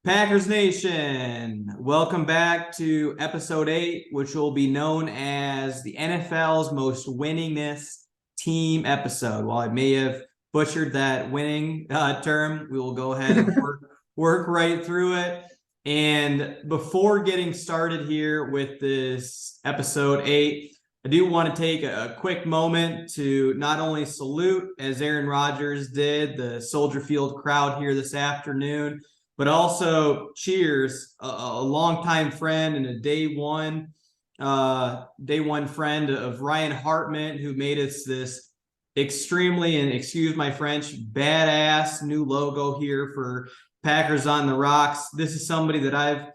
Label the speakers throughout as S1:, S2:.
S1: Packers Nation, welcome back to episode 8, which will be known as the NFL's most winningest team episode. While I may have butchered that winning term, we will go ahead and work right through it. And before getting started here with this episode 8, I do want to take a quick moment to not only salute, as Aaron Rodgers did, the Soldier Field crowd here this afternoon, but also cheers a longtime friend and a day one friend of Ryan Hartman, who made us this extremely, and excuse my French, badass new logo here for Packers on the Rocks. This is somebody that I've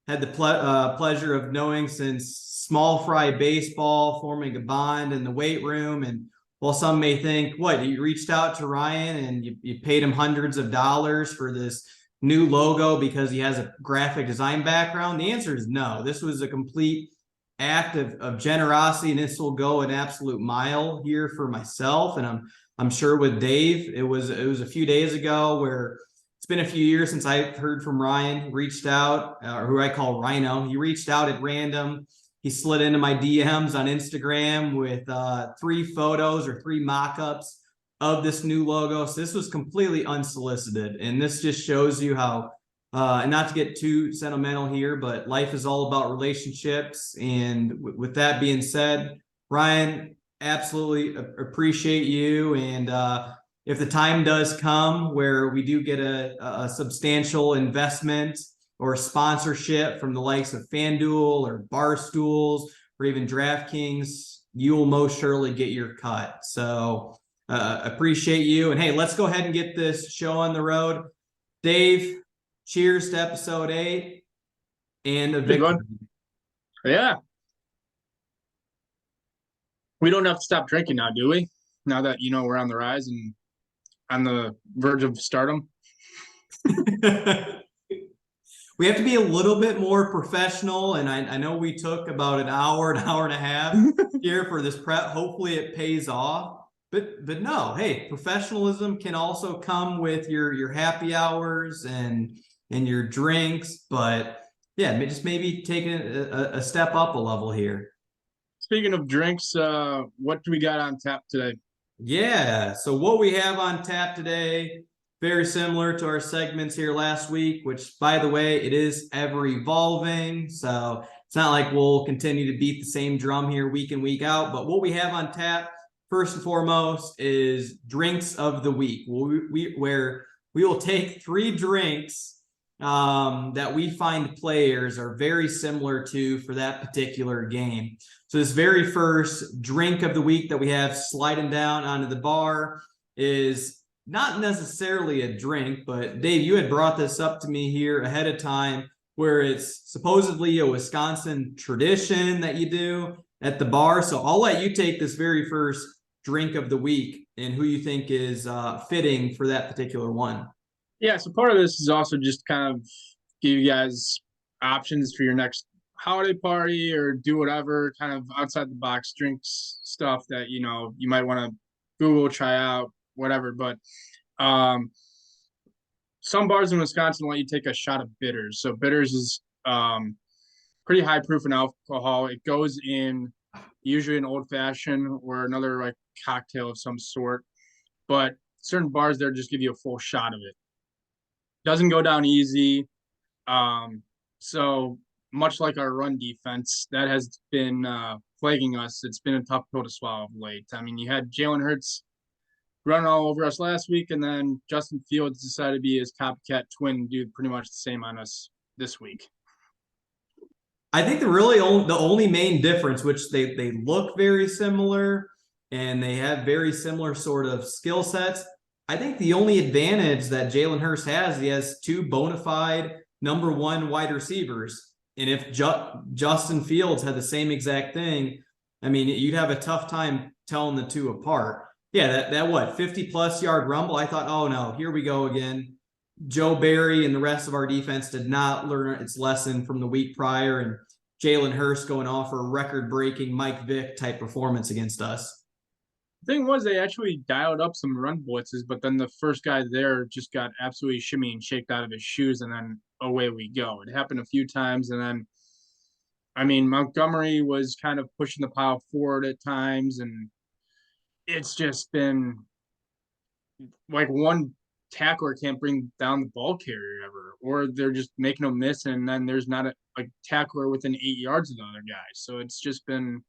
S1: had the pleasure of knowing since small fry baseball, forming a bond in the weight room. And while some may think, what, you reached out to Ryan and you paid him hundreds of dollars for this new logo because he has a graphic design background? The answer is no. This was a complete act of generosity, and this will go an absolute mile here for myself, and I'm sure with Dave. It was a few days ago where it's been a few years since I heard from Ryan. Reached out, or who I call Rhino. He reached out at random. He slid into my DMs on Instagram with 3 photos or 3 mock-ups of this new logo. So this was completely unsolicited. And this just shows you how, and not to get too sentimental here, but life is all about relationships. And with that being said, Ryan, absolutely appreciate you. And if the time does come where we do get a substantial investment or sponsorship from the likes of FanDuel or Barstools or even DraftKings, you will most surely get your cut. So appreciate you. And hey, let's go ahead and get this show on the road. Dave, cheers to episode 8 and a victory.
S2: Yeah. We don't have to stop drinking now, do we? Now that, we're on the rise and on the verge of stardom.
S1: We have to be a little bit more professional. And I know we took about an hour and a half here for this prep. Hopefully it pays off. But no, hey, professionalism can also come with your happy hours and your drinks. But yeah, just maybe taking a step up a level here.
S2: Speaking of drinks, what do we got on tap today?
S1: Yeah, so what we have on tap today, very similar to our segments here last week, which, by the way, it is ever evolving. So it's not like we'll continue to beat the same drum here week in, week out. But what we have on tap, first and foremost, is drinks of the week, where we will take 3 drinks that we find players are very similar to for that particular game. So this very first drink of the week that we have sliding down onto the bar is not necessarily a drink, but Dave, you had brought this up to me here ahead of time, where it's supposedly a Wisconsin tradition that you do at the bar. So I'll let you take this very first drink of the week and who you think is fitting for that particular one.
S2: Yeah, so part of this is also just kind of give you guys options for your next holiday party or do whatever kind of outside the box drinks stuff that, you might want to Google, try out, whatever. But some bars in Wisconsin let you take a shot of bitters. So bitters is pretty high proof in alcohol. It goes in usually an old fashioned or another like cocktail of some sort, but certain bars there just give you a full shot of it. Doesn't go down easy. So much like our run defense, that has been plaguing us. It's been a tough pill to swallow of late. I mean, you had Jalen Hurts running all over us last week, and then Justin Fields decided to be his copycat twin and do pretty much the same on us this week.
S1: I think the only main difference, which they look very similar and they have very similar sort of skill sets. I think the only advantage that Jalen Hurts has, he has 2 bona fide number 1 wide receivers. And if Justin Fields had the same exact thing, I mean, you'd have a tough time telling the 2 apart. Yeah, that 50-plus yard rumble, I thought, oh no, here we go again. Joe Barry and the rest of our defense did not learn its lesson from the week prior, and Jalen Hurts going off for a record-breaking Mike Vick type performance against us.
S2: The thing was, they actually dialed up some run blitzes, but then the first guy there just got absolutely shimmy and shaked out of his shoes, and then away we go. It happened a few times, and then, I mean, Montgomery was kind of pushing the pile forward at times, and it's just been like one tackler can't bring down the ball carrier ever, or they're just making a miss, and then there's not a tackler within 8 yards of the other guy. So it's just been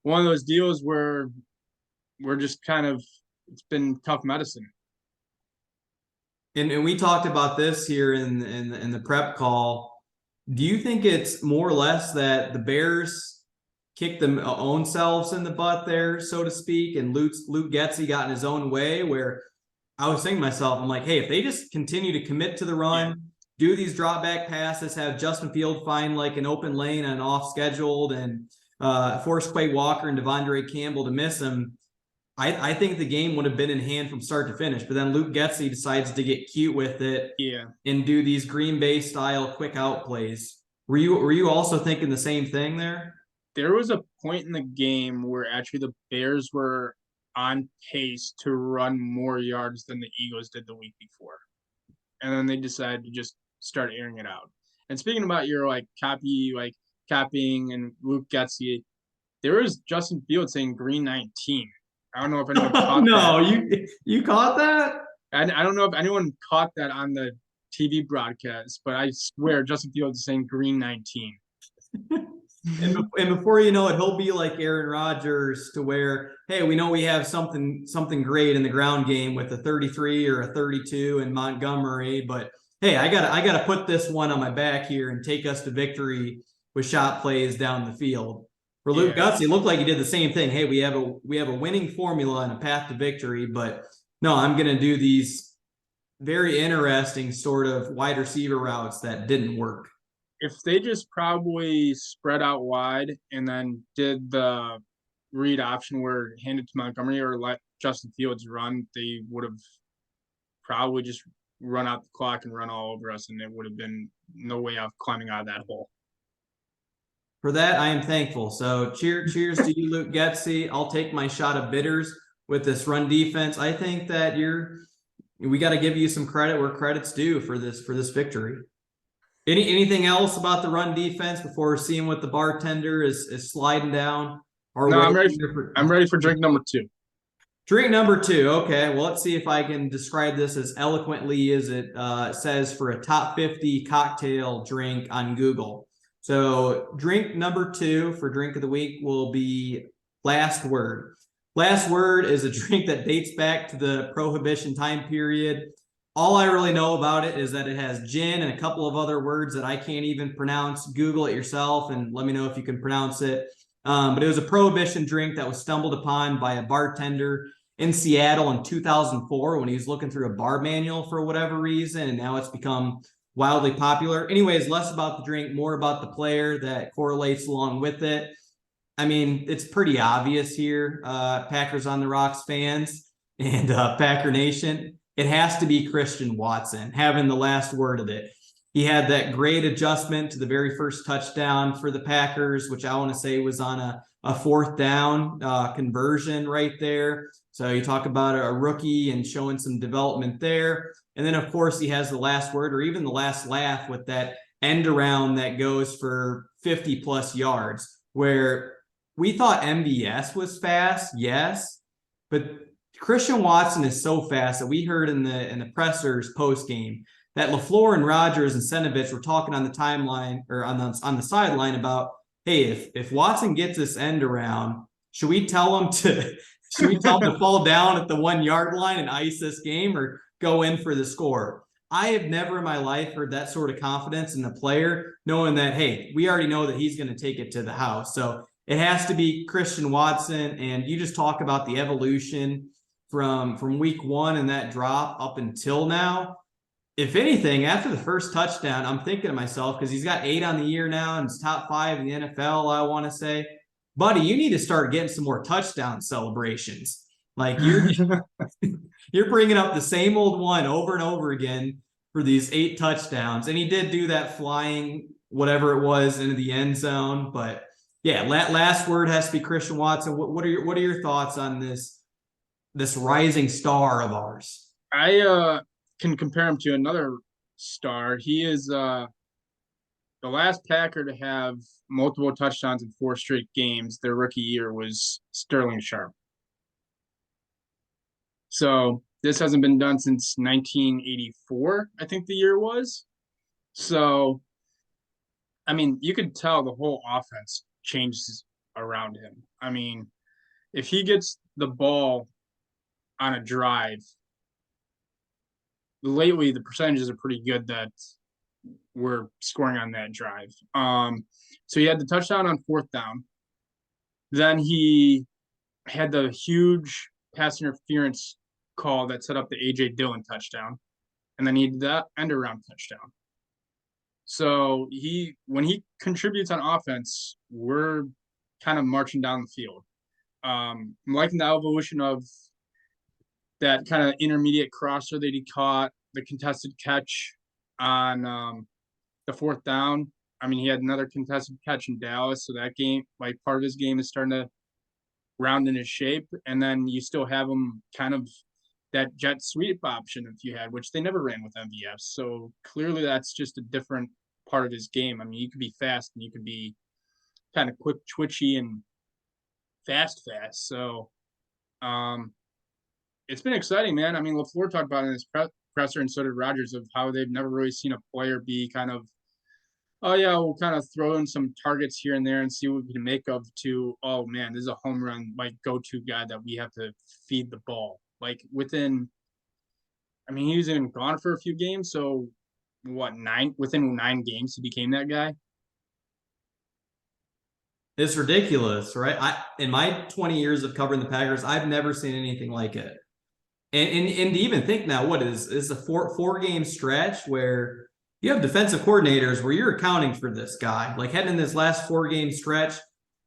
S2: one of those deals where we're just kind of, it's been tough medicine.
S1: And we talked about this here in the prep call. Do you think it's more or less that the Bears kicked them own selves in the butt there, so to speak, and Luke Getsy got in his own way? Where I was thinking to myself, I'm like, hey, if they just continue to commit to the run, do these drop back passes, have Justin Field find like an open lane and off scheduled, and force Quay Walker and Devondre Campbell to miss him, I think the game would have been in hand from start to finish. But then Luke Getsy decides to get cute with it, and do these Green Bay style quick out plays. Were you also thinking the same thing there?
S2: There was a point in the game where actually the Bears were on pace to run more yards than the Eagles did the week before, and then they decided to just start airing it out. And speaking about your copying and Luke Getsy, there was Justin Fields saying green 19. I don't know if anyone caught that.
S1: No, you caught that?
S2: I don't know if anyone caught that on the TV broadcast, but I swear Justin Fields is saying green 19.
S1: And before you know it, he'll be like Aaron Rodgers, to where, hey, we know we have something great in the ground game with a 33 or a 32 in Montgomery, but hey, I gotta put this one on my back here and take us to victory with shot plays down the field. For Luke Getsy, it looked like he did the same thing. Hey, we have a winning formula and a path to victory, but no, I'm going to do these very interesting sort of wide receiver routes that didn't work.
S2: If they just probably spread out wide and then did the read option where handed to Montgomery or let Justin Fields run, they would have probably just run out the clock and run all over us, and it would have been no way of climbing out of that hole.
S1: For that, I am thankful. So cheers to you, Luke Getsy. I'll take my shot of bitters with this run defense. I think that we got to give you some credit where credit's due for this victory. Anything else about the run defense before seeing what the bartender is sliding down?
S2: No, I'm ready for drink number 2.
S1: Drink number 2. Okay, well, let's see if I can describe this as eloquently as it says for a top 50 cocktail drink on Google. So drink number 2 for drink of the week will be Last Word. Last Word is a drink that dates back to the Prohibition time period. All I really know about it is that it has gin and a couple of other words that I can't even pronounce. Google it yourself and let me know if you can pronounce it. But it was a Prohibition drink that was stumbled upon by a bartender in Seattle in 2004 when he was looking through a bar manual for whatever reason, and now it's become wildly popular. Anyways, less about the drink, more about the player that correlates along with it. I mean, it's pretty obvious here, Packers on the Rocks fans and Packer Nation. It has to be Christian Watson having the last word of it. He had that great adjustment to the very first touchdown for the Packers, which I want to say was on a 4th down conversion right there. So you talk about a rookie and showing some development there. And then, of course, he has the last word or even the last laugh with that end around that goes for 50-plus yards, where we thought MVS was fast, yes, but Christian Watson is so fast that we heard in the pressers post-game that LaFleur and Rodgers and Senovich were talking on the timeline or on the sideline about, hey, if Watson gets this end around, should we tell him to fall down at the 1 yard line and ice this game or go in for the score? I have never in my life heard that sort of confidence in the player, knowing that, hey, we already know that he's going to take it to the house. So it has to be Christian Watson. And you just talk about the evolution from week 1 and that drop up until now. If anything, after the first touchdown, I'm thinking to myself, because he's got 8 on the year now and he's top 5 in the NFL, I want to say, buddy, you need to start getting some more touchdown celebrations. Like you're bringing up the same old one over and over again for these 8 touchdowns. And he did do that flying, whatever it was, into the end zone. But yeah, last word has to be Christian Watson. What are your thoughts on this this rising star of ours.
S2: I can compare him to another star. He is the last Packer to have multiple touchdowns in 4 straight games. Their rookie year was Sterling Sharp. So this hasn't been done since 1984, I think the year was. So, I mean, you could tell the whole offense changes around him. I mean, if he gets the ball on a drive, lately the percentages are pretty good that we're scoring on that drive. So he had the touchdown on 4th down. Then he had the huge pass interference call that set up the AJ Dillon touchdown. And then he did that end around touchdown. So when he contributes on offense, we're kind of marching down the field. I'm liking the evolution of that kind of intermediate crosser that he caught, the contested catch on the 4th down. I mean, he had another contested catch in Dallas, so that game, like part of his game is starting to round in his shape. And then you still have him kind of that jet sweep option if you had, which they never ran with MVS. So clearly that's just a different part of his game. I mean, you could be fast and you could be kind of quick, twitchy, and fast. So it's been exciting, man. I mean, LaFleur talked about it in his presser, and so did Rodgers, of how they've never really seen a player be kind of, oh yeah, we'll kind of throw in some targets here and there and see what we can make of, to, oh man, this is a home run, like go-to guy that we have to feed the ball. Like within, I mean, he was even gone for a few games. So within 9 games, he became that guy.
S1: It's ridiculous, right? In my 20 years of covering the Packers, I've never seen anything like it. And to even think now, what is a four game stretch where you have defensive coordinators where you're accounting for this guy. Like heading in this last 4 game stretch,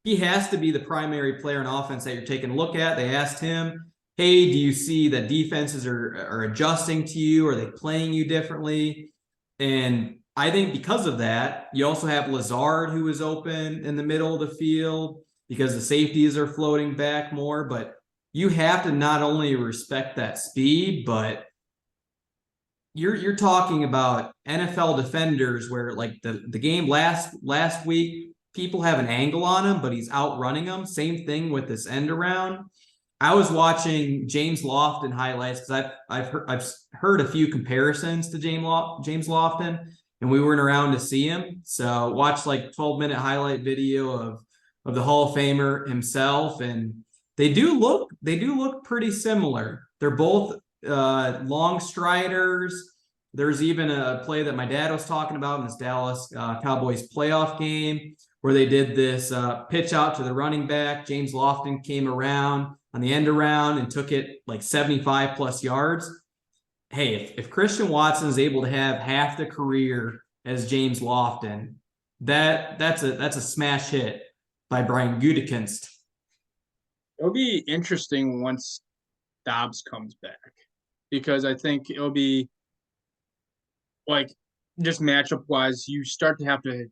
S1: he has to be the primary player in offense that you're taking a look at. They asked him, hey, do you see that defenses are adjusting to you? Are they playing you differently? And I think because of that, you also have Lazard, who is open in the middle of the field because the safeties are floating back more. But you have to not only respect that speed, but you're talking about NFL defenders where, like, the game last week, people have an angle on him, but he's outrunning them. Same thing with this end around. I was watching James Lofton highlights because I've heard a few comparisons to James Lofton, and we weren't around to see him. So watched like 12-minute highlight video of the Hall of Famer himself, and they do look pretty similar. They're both long striders. There's even a play that my dad was talking about in this Dallas Cowboys playoff game where they did this pitch out to the running back. James Lofton came around on the end around and took it like 75 plus yards. Hey, if Christian Watson is able to have half the career as James Lofton, that's a smash hit by Brian Gutekunst.
S2: It'll be interesting once Dobbs comes back, because I think it'll be like, just matchup wise, you start to have to,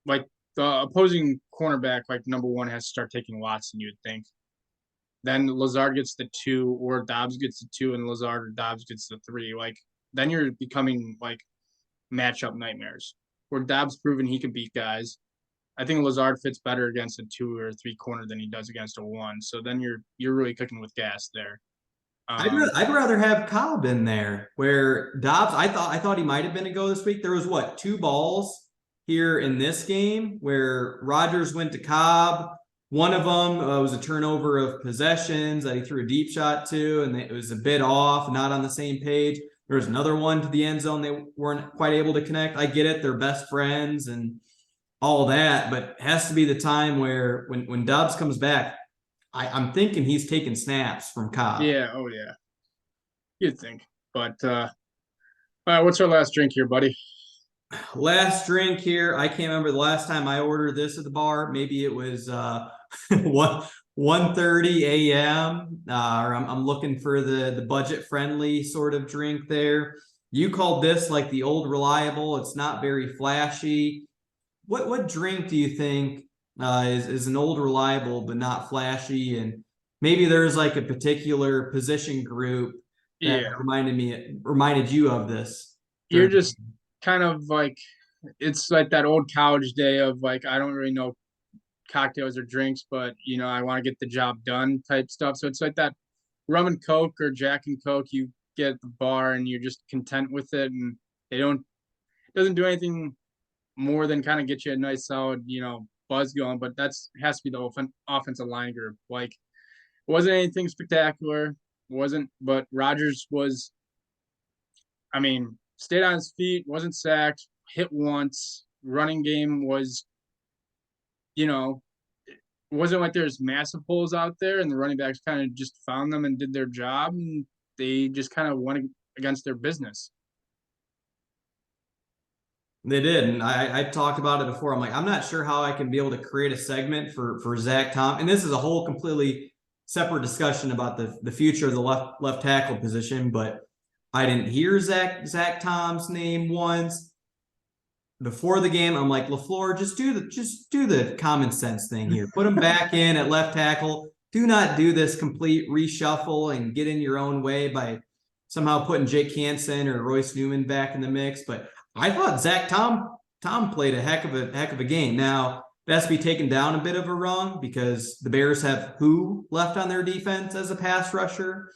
S2: like, the opposing cornerback, like number 1, has to start taking Watson, you would think. Then Lazard gets the 2, or Dobbs gets the 2, and Lazard or Dobbs gets the 3. Like, then you're becoming like matchup nightmares. Where Dobbs proven he can beat guys. I think Lazard fits better against a 2 or 3 corner than he does against a 1. So then you're really cooking with gas there.
S1: I'd rather have Cobb in there, where Dobbs, I thought he might have been a go this week. There was 2 balls here in this game where Rodgers went to Cobb. One of them was a turnover of possessions that he threw a deep shot to, and it was a bit off, not on the same page. There was another one to the end zone they weren't quite able to connect. I get it, they're best friends and all that, but it has to be the time where when Dobbs comes back, I'm thinking he's taking snaps from Cobb.
S2: Yeah, oh yeah. You'd think. But all right, what's our last drink here, buddy?
S1: Last drink here. I can't remember the last time I ordered this at the bar. Maybe it was 1:30 a.m. I'm looking for the budget friendly sort of drink there. You called this like the old reliable. It's not very flashy. What drink do you think is an old reliable but not flashy? And maybe there's like a particular position group that
S2: Yeah,
S1: reminded you of this
S2: you're
S1: during.
S2: just kind of like it's like that old college day of like I don't really know cocktails or drinks, but I want to get the job done type stuff. So it's like that rum and coke or Jack and Coke you get at the bar and you're just content with it, and they don't it doesn't do anything more than kind of get you a nice solid buzz going. But that's has to be the offensive line group. Like it wasn't anything spectacular, wasn't, but Rodgers was, I mean, stayed on his feet, wasn't sacked, hit once. Running game was, you know, it wasn't like there's massive holes out there, and the running backs kind of just found them and did their job, and they just kind of went against their business.
S1: They did, and I talked about it before. I'm like, I'm not sure how I can be able to create a segment for Zach Tom, and this is a whole completely separate discussion about the future of the left tackle position. But I didn't hear Zach Tom's name once before the game. I'm like, LaFleur, just do the common sense thing here. Put him back in at left tackle. Do not do this complete reshuffle and get in your own way by somehow putting Jake Hansen or Royce Newman back in the mix. But I thought Zach Tom played a heck of a game. Now it has to be taken down a bit of a rung because the Bears have who left on their defense as a pass rusher.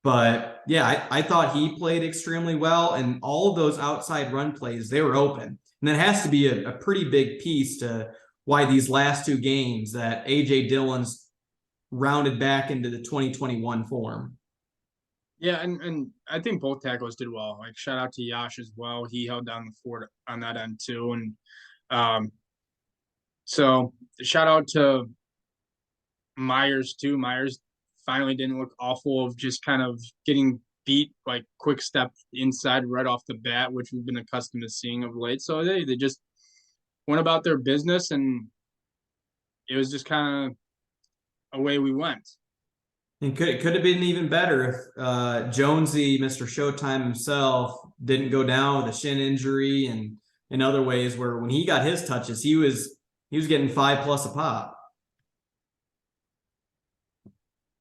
S1: But yeah, I thought he played extremely well, and all of those outside run plays, they were open. And that has to be a pretty big piece to why these last two games that AJ Dillon's rounded back into the 2021 form.
S2: Yeah, and I think both tackles did well. Like shout out to Yash as well. He held down the fort on that end too. And so shout out to Myers too. Myers finally didn't look awful of just kind of getting beat like quick step inside right off the bat, which we've been accustomed to seeing of late. So they just went about their business, and it was just kind of away we went.
S1: And could have been even better if Jonesy, Mr. Showtime himself, didn't go down with a shin injury and in other ways where when he got his touches, he was getting 5+ a pop.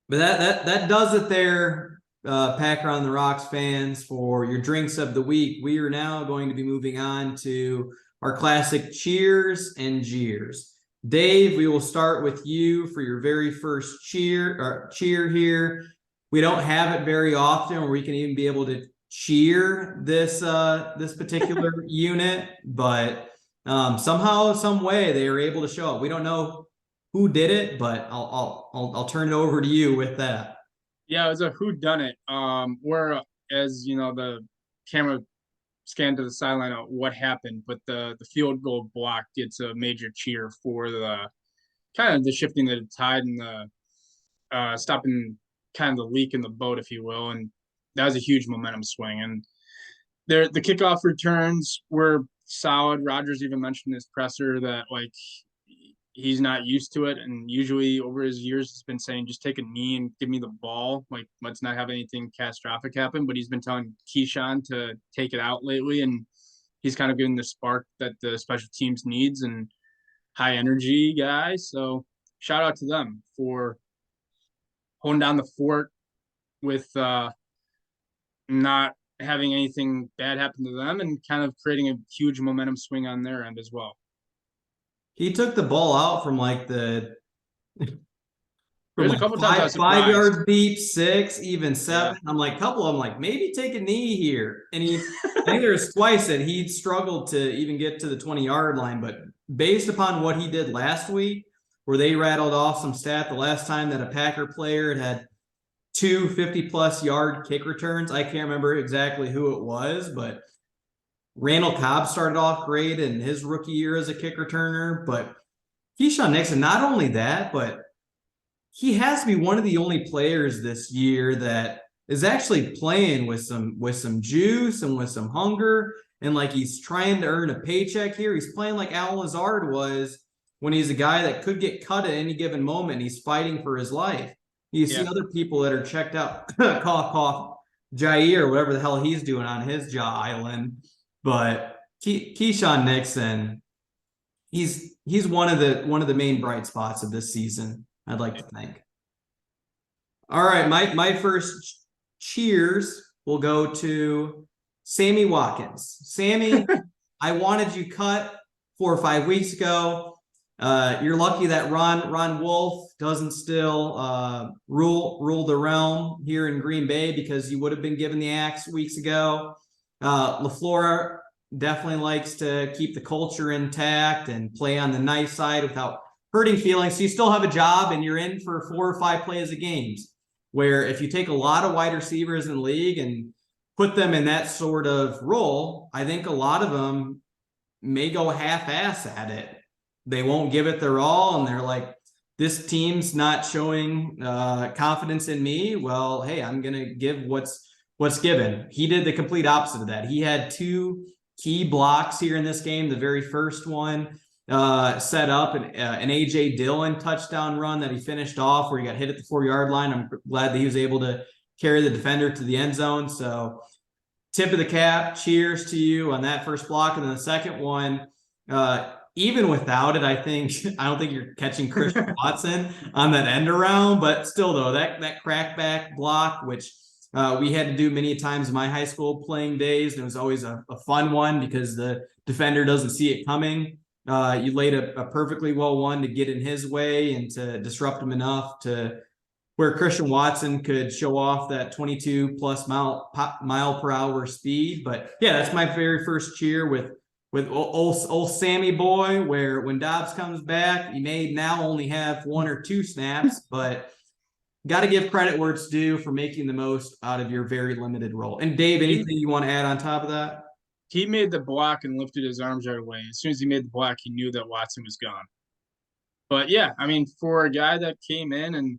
S1: But that does it there, Packer on the Rocks fans, for your drinks of the week. We are now going to be moving on to our classic cheers and jeers. Dave, we will start with you for your very first cheer here. We don't have it very often where we can even be able to cheer this particular unit, but somehow, some way they were able to show up. We don't know who did it, but I'll turn it over to you with that.
S2: Yeah, it was a who done it. Where as the camera scanned to the sideline of what happened, but the field goal block gets a major cheer for the kind of the shifting of the tide and the stopping kind of the leak in the boat, if you will, and that was a huge momentum swing. And the kickoff returns were solid. Rodgers even mentioned in his presser that like he's not used to it, and usually over his years he's been saying just take a knee and give me the ball, like let's not have anything catastrophic happen. But he's been telling Keyshawn to take it out lately, and he's kind of getting the spark that the special teams needs and high energy guys. So shout out to them for holding down the fort with not having anything bad happen to them and kind of creating a huge momentum swing on their end as well.
S1: He took the ball out from like
S2: There's a couple times I was
S1: 5 yards deep, 6, even 7.
S2: Yeah.
S1: I'm like, couple of them like maybe take a knee here. And I think there was twice that he struggled to even get to the 20-yard line. But based upon what he did last week, where they rattled off some stat the last time that a Packer player had 2 50+ yard kick returns. I can't remember exactly who it was, but Randall Cobb started off great in his rookie year as a kick returner. But Keyshawn Nixon, not only that, but he has to be one of the only players this year that is actually playing with some juice and with some hunger, and like he's trying to earn a paycheck here. He's playing like Al Lazard was when he's a guy that could get cut at any given moment. And he's fighting for his life. You see other people that are checked out, cough, cough, Jair, or whatever the hell he's doing on his jaw island. But Keyshawn Nixon, he's one of the main bright spots of this season, I'd like to think. All right, my first cheers will go to Sammy Watkins. Sammy, I wanted you cut 4 or 5 weeks ago. You're lucky that Ron Wolf doesn't still rule the realm here in Green Bay, because you would have been given the axe weeks ago. LaFleur definitely likes to keep the culture intact and play on the nice side without hurting feelings. So you still have a job, and you're in for 4 or 5 plays of games, where if you take a lot of wide receivers in the league and put them in that sort of role, I think a lot of them may go half-ass at it. They won't give it their all, and they're like, this team's not showing confidence in me. Well, hey, I'm going to give what's given. He did the complete opposite of that. He had 2 key blocks here in this game. The very first one set up an AJ Dillon touchdown run that he finished off, where he got hit at the 4-yard line. I'm glad that he was able to carry the defender to the end zone. So tip of the cap, cheers to you on that first block. And then the second one, even without it, I don't think you're catching Christian Watson on that end around, but still though, that crackback block, which we had to do many times in my high school playing days, and it was always a fun one because the defender doesn't see it coming. You laid a perfectly well one to get in his way and to disrupt him enough to where Christian Watson could show off that 22 plus mile per hour speed. But yeah, that's my very first cheer with old Sammy boy, where when Dobbs comes back, he may now only have 1 or 2 snaps, but got to give credit where it's due for making the most out of your very limited role. And Dave, anything you want to add on top of that?
S2: He made the block and lifted his arms right away. As soon as he made the block, he knew that Watson was gone. But yeah, I mean, for a guy that came in and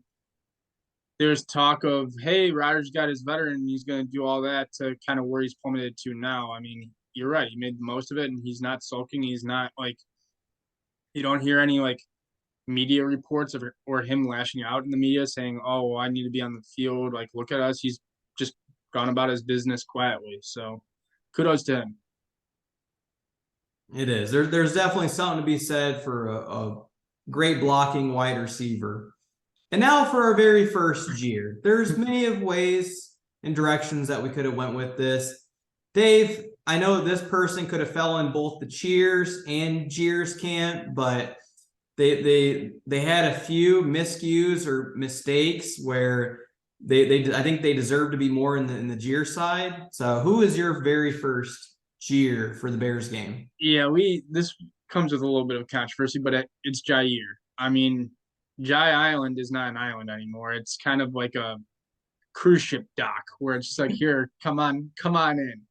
S2: there's talk of, hey, Rodgers got his veteran and he's going to do all that, to kind of where he's plummeted to now. I mean, you're right. He made the most of it, and he's not sulking. He's not like, you don't hear any like media reports of or him lashing out in the media saying, oh, well, I need to be on the field. Like, look at us. He's just gone about his business quietly. So kudos to him.
S1: It is. There's definitely something to be said for a great blocking wide receiver. And now for our very first jeer. There's many of ways and directions that we could have went with this. Dave, I know this person could have fell in both the cheers and jeers camp, but they had a few miscues or mistakes where they I think they deserve to be more in the jeer side. So who is your very first jeer for the Bears game?
S2: Yeah, this comes with a little bit of controversy, but it's Jair. I mean, Jai Island is not an island anymore. It's kind of like a cruise ship dock where it's just like, here, come on in.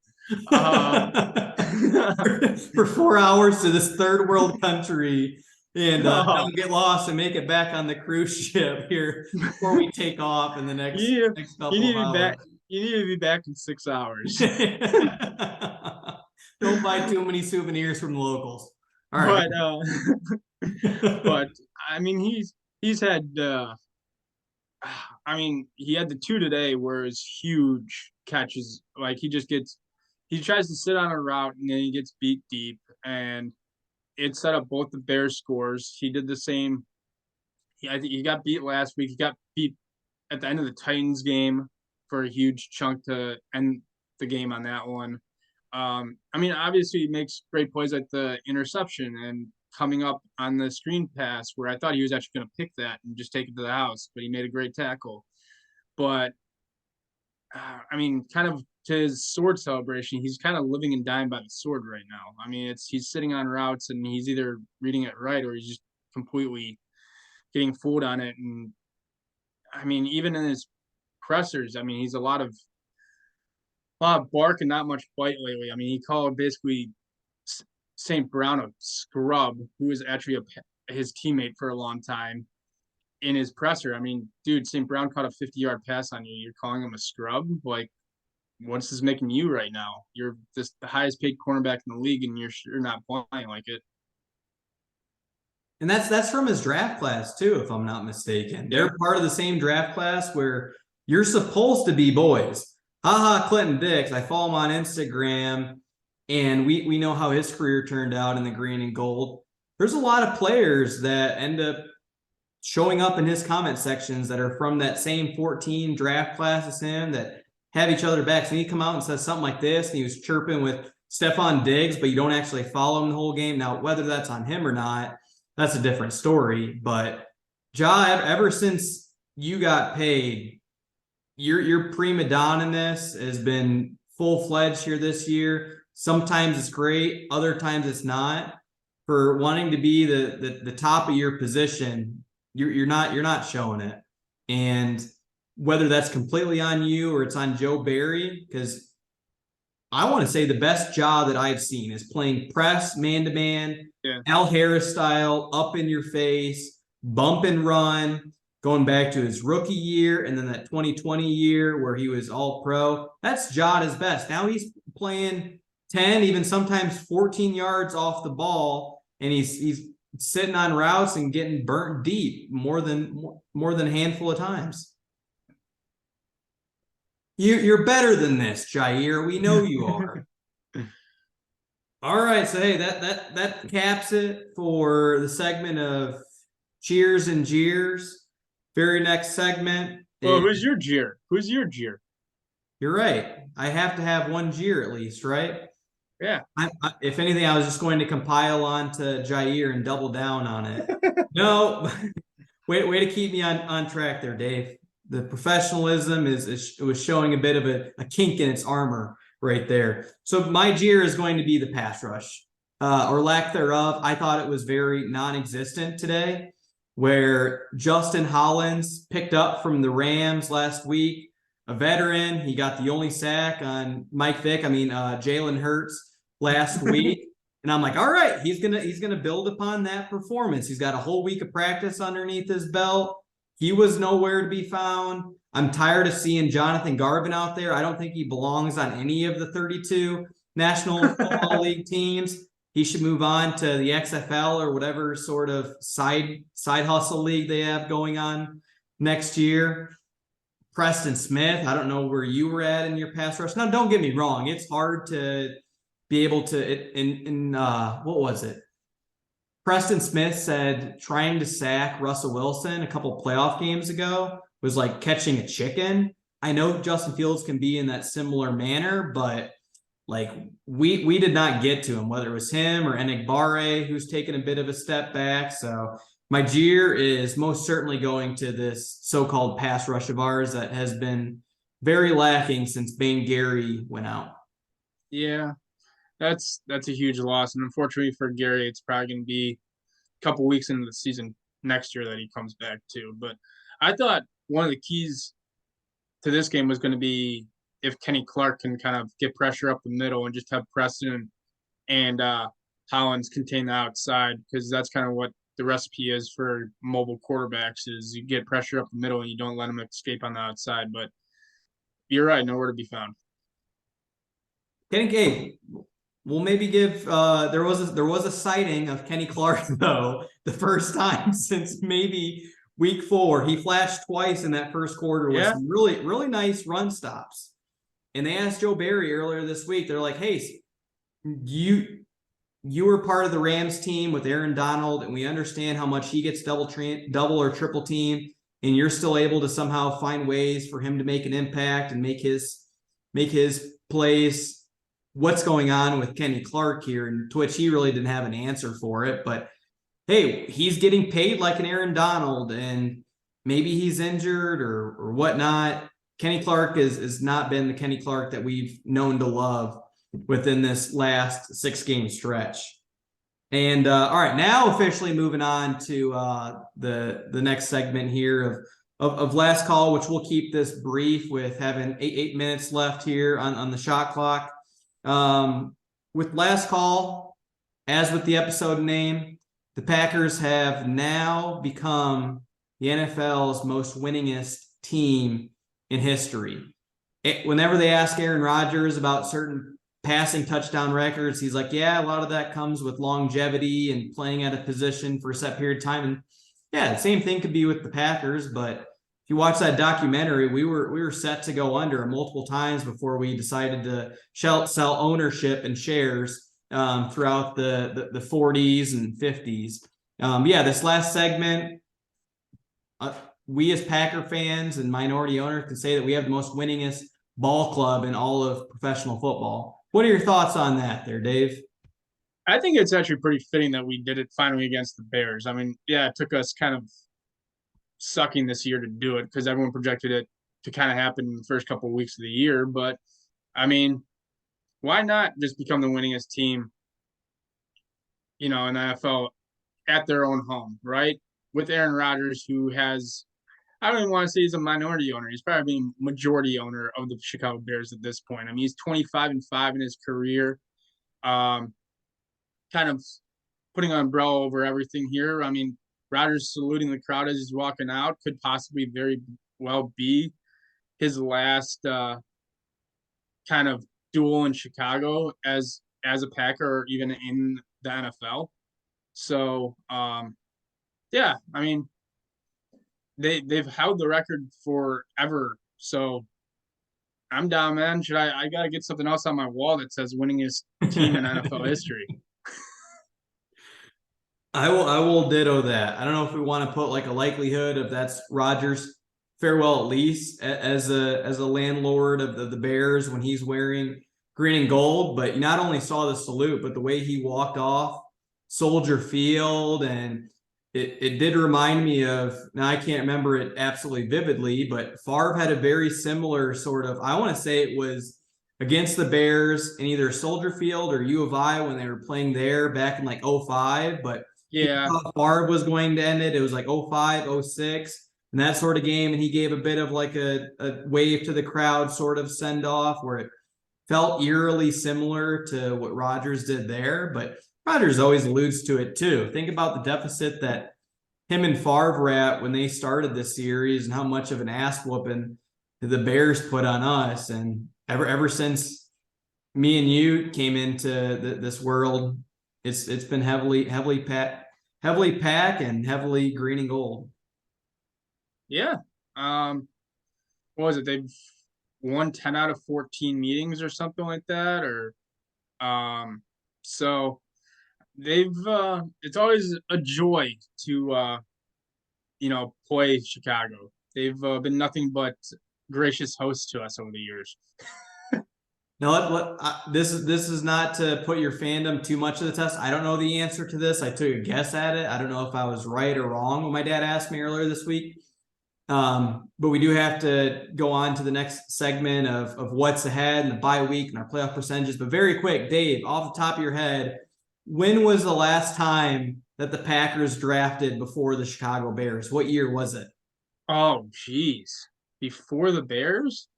S1: For 4 hours to this third world country, and don't get lost and make it back on the cruise ship here before we take off in the next couple of hours.
S2: You need to be back in 6 hours.
S1: Don't buy too many souvenirs from the locals. All right.
S2: But I mean, he's had I mean, he had the 2 today where it's huge catches. Like, he tries to sit on a route and then he gets beat deep, and it set up both the Bears scores. He did the same. I think he got beat last week. He got beat at the end of the Titans game for a huge chunk to end the game on that one. I mean, obviously he makes great plays at the interception and coming up on the screen pass, where I thought he was actually going to pick that and just take it to the house, but he made a great tackle. But I mean, kind of to his sword celebration, he's kind of living and dying by the sword right now. I mean, he's sitting on routes and he's either reading it right or he's just completely getting fooled on it. And I mean, even in his pressers, I mean, he's a lot of bark and not much bite lately. I mean, he called basically St. Brown a scrub, who was actually his teammate for a long time, in his presser. I mean, dude, St. Brown caught a 50-yard pass on you. You're calling him a scrub? Like, what's this making you right now? You're the highest paid cornerback in the league, and you're not playing like it.
S1: And that's from his draft class too, if I'm not mistaken. They're part of the same draft class where you're supposed to be boys. Clinton Dix. I follow him on Instagram, and we know how his career turned out in the green and gold. There's a lot of players that end up showing up in his comment sections that are from that same 14 draft class as him that have each other backs. And he come out and says something like this, and he was chirping with Stephon Diggs, but you don't actually follow him the whole game. Now, whether that's on him or not, that's a different story. But Ja, ever since you got paid, your prima donna-ness has been full-fledged here this year. Sometimes it's great, other times it's not. For wanting to be the top of your position, you're not showing it. And whether that's completely on you or it's on Joe Barry, because I want to say the best job that I've seen is playing press man-to-man, Al Harris style, up in your face, bump and run, going back to his rookie year and then that 2020 year where he was all pro. That's Ja at his best. Now he's playing 10, even sometimes 14 yards off the ball, and he's sitting on routes and getting burnt deep more than a handful of times. You're better than this, Jair. We know you are. All right, so hey, that caps it for the segment of cheers and jeers. Very next segment.
S2: Well, who's your jeer? Who's your jeer?
S1: You're right. I have to have one jeer at least, right?
S2: Yeah.
S1: If anything, I was just going to compile onto Jair and double down on it. No, way to keep me on track there, Dave. The professionalism was showing a bit of a kink in its armor right there. So my jeer is going to be the pass rush, or lack thereof. I thought it was very non-existent today, where Justin Hollins picked up from the Rams last week, a veteran. He got the only sack on Jalen Hurts last week. And I'm like, all right, he's gonna build upon that performance. He's got a whole week of practice underneath his belt. He was nowhere to be found. I'm tired of seeing Jonathan Garvin out there. I don't think he belongs on any of the 32 National Football League teams. He should move on to the XFL or whatever sort of side hustle league they have going on next year. Preston Smith, I don't know where you were at in your pass rush. Now, don't get me wrong. It's hard to be able to, what was it? Preston Smith said trying to sack Russell Wilson a couple playoff games ago was like catching a chicken. I know Justin Fields can be in that similar manner, but like we did not get to him, whether it was him or Enigbare, who's taken a bit of a step back. So my jeer is most certainly going to this so-called pass rush of ours that has been very lacking since Bane Gary went out.
S2: Yeah, that's a huge loss. And unfortunately for Gary, it's probably going to be a couple weeks into the season next year that he comes back too. But I thought one of the keys to this game was going to be if Kenny Clark can kind of get pressure up the middle and just have Preston and Hollins contain the outside, because that's kind of what the recipe is for mobile quarterbacks is you get pressure up the middle and you don't let them escape on the outside. But you're right, nowhere to be found.
S1: Kenny, we'll maybe give there was a sighting of Kenny Clark though the first time since maybe week 4. He flashed twice in that first quarter with some really nice run stops. And they asked Joe Barry earlier this week, they're like, hey, you were part of the Rams team with Aaron Donald, and we understand how much he gets double or triple team, and you're still able to somehow find ways for him to make an impact and make his plays. What's going on with Kenny Clark here? And to which he really didn't have an answer for it. But hey, he's getting paid like an Aaron Donald, and maybe he's injured or whatnot. Kenny Clark has not been the Kenny Clark that we've known to love within this last 6-game stretch. And all right, now officially moving on to the next segment here of last call, which we'll keep this brief with having eight minutes left here on the shot clock. With last call, as with the episode name, the Packers have now become the NFL's most winningest team in history. Whenever they ask Aaron Rodgers about certain passing touchdown records, he's like, yeah, a lot of that comes with longevity and playing at a position for a set period of time. And yeah, the same thing could be with the Packers. But if you watch that documentary, we were set to go under multiple times before we decided to sell ownership and shares throughout the 40s and 50s. This last segment, we as Packer fans and minority owners can say that we have the most winningest ball club in all of professional football. What are your thoughts on that there, Dave?
S2: I think it's actually pretty fitting that we did it finally against the Bears. I mean, yeah, it took us kind of sucking this year to do it because everyone projected it to kind of happen in the first couple of weeks of the year. But I mean, why not just become the winningest team, in NFL at their own home, right? With Aaron Rodgers, who has, I don't even want to say he's a minority owner. He's probably a majority owner of the Chicago Bears at this point. I mean, he's 25-5 in his career. Kind of putting an umbrella over everything here. I mean, Rodgers saluting the crowd as he's walking out could possibly very well be his last kind of duel in Chicago as a Packer or even in the NFL. So, yeah, I mean, they've held the record forever. So I'm down, man. I gotta get something else on my wall that says winningest team in NFL history.
S1: I will ditto that. I don't know if we want to put like a likelihood of that's Rodgers' farewell at least as a landlord of the Bears when he's wearing green and gold, but you not only saw the salute, but the way he walked off Soldier Field, and it did remind me of, now I can't remember it absolutely vividly, but Favre had a very similar sort of, I want to say it was against the Bears in either Soldier Field or U of I when they were playing there back in like 05, but
S2: Yeah.
S1: Favre was going to end it. It was like 05, 06, and that sort of game. And he gave a bit of like a wave to the crowd sort of send off where it felt eerily similar to what Rodgers did there. But Rodgers always alludes to it too. Think about the deficit that him and Favre were at when they started this series and how much of an ass whooping the Bears put on us. And ever since me and you came into this world, it's been heavily pack and heavily green and gold.
S2: Yeah. What was it? They've won 10 out of 14 meetings or something like that. So they've it's always a joy to play Chicago. They've been nothing but gracious hosts to us over the years.
S1: Now, this is not to put your fandom too much to the test. I don't know the answer to this. I took a guess at it. I don't know if I was right or wrong when my dad asked me earlier this week. But we do have to go on to the next segment of what's ahead and the bye week and our playoff percentages. But very quick, Dave, off the top of your head, when was the last time that the Packers drafted before the Chicago Bears? What year was it?
S2: Oh, geez. Before the Bears?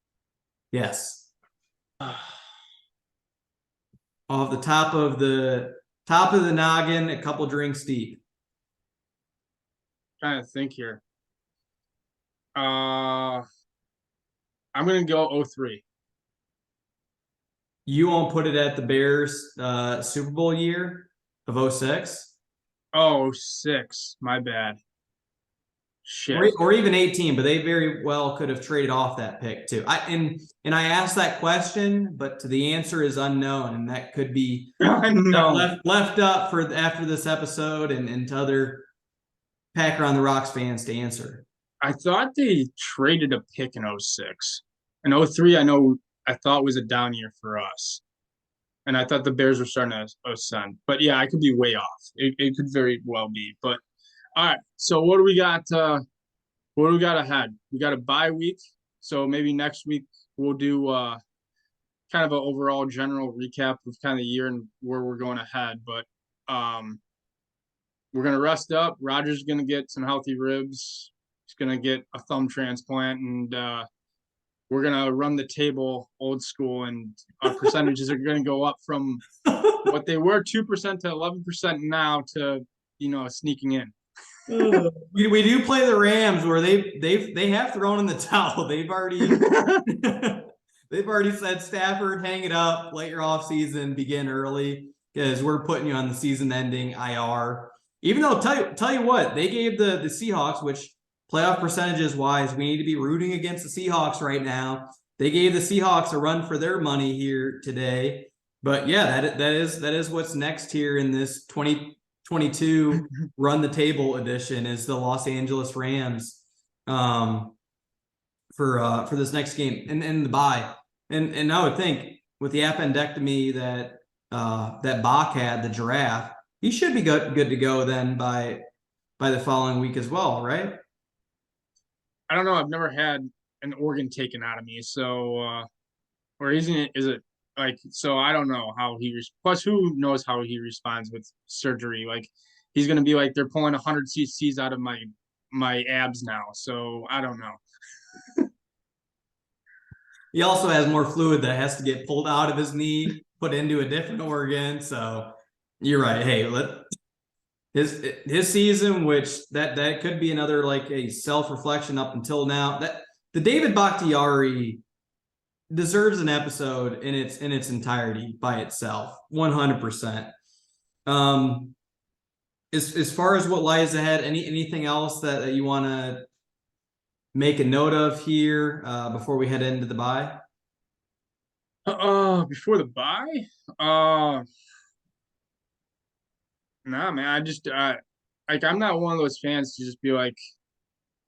S1: Yes. Off the top of the noggin, a couple drinks deep.
S2: Trying to think here. I'm gonna go 03.
S1: You won't put it at the Bears Super Bowl year of 06?
S2: Oh, 06. My bad. Shit.
S1: Or even 18, but they very well could have traded off that pick too. I asked that question, but the answer is unknown, and that could be left up for after this episode and to other Packer on the Rocks fans to answer.
S2: I thought they traded a pick in 06. In 03, I thought was a down year for us. And I thought the Bears were starting to ascend. But yeah, I could be way off. It could very well be. But all right. So what do we got? What do we got ahead? We got a bye week. So maybe next week we'll do kind of an overall general recap of kind of the year and where we're going ahead. But we're gonna rest up. Rodgers is gonna get some healthy ribs. He's gonna get a thumb transplant, and we're gonna run the table old school, and our percentages are gonna go up from what they were 2% to 11% now to sneaking in.
S1: We do play the Rams where they have thrown in the towel. They've already said, Stafford, hang it up, let your off season begin early because we're putting you on the season ending IR. Even though tell you what, they gave the Seahawks, which playoff percentages wise, we need to be rooting against the Seahawks right now. They gave the Seahawks a run for their money here today. But yeah, that is what's next here in this 2022 run the table edition is the Los Angeles Rams for this next game and the bye. And I would think with the appendectomy that Bach had, the giraffe, he should be good to go then by the following week as well, right?
S2: I don't know. I've never had an organ taken out of me, so or isn't it? Is it like so? I don't know how plus, who knows how he responds with surgery? Like he's gonna be like they're pulling 100 cc's out of my abs now, so I don't know.
S1: He also has more fluid that has to get pulled out of his knee, put into a different organ. So you're right. Hey, his season, which that could be another like a self-reflection up until now. That the David Bakhtiari deserves an episode in its entirety by itself, 100%. As far as what lies ahead, anything else that you want to make a note of here before we head into the bye?
S2: Before the bye, nah, man. I just like I'm not one of those fans to just be like,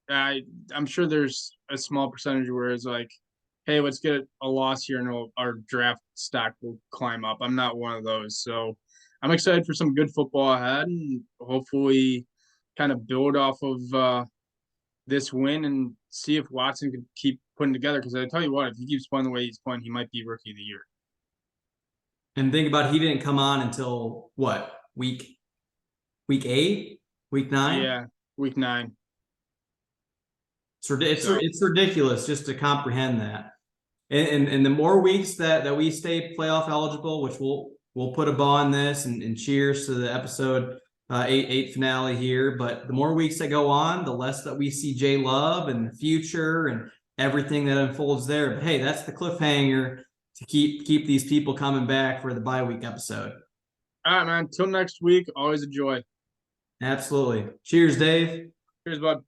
S2: I'm sure there's a small percentage where it's like, hey, let's get a loss here and our draft stock will climb up. I'm not one of those, so I'm excited for some good football ahead, and hopefully, kind of build off of this win and see if Watson can keep putting together. Because I tell you what, if he keeps playing the way he's playing, he might be rookie of the year.
S1: And think about he didn't come on until what week 8, week 9?
S2: Yeah, week 9.
S1: It's ridiculous just to comprehend that. And the more weeks that we stay playoff eligible, which we'll put a bow on this and cheers to the episode 8 finale here. But the more weeks that go on, the less that we see J Love and the future and everything that unfolds there. But hey, that's the cliffhanger to keep these people coming back for the bye week episode.
S2: All right, man. Till next week. Always a joy.
S1: Absolutely. Cheers, Dave.
S2: Cheers, bud.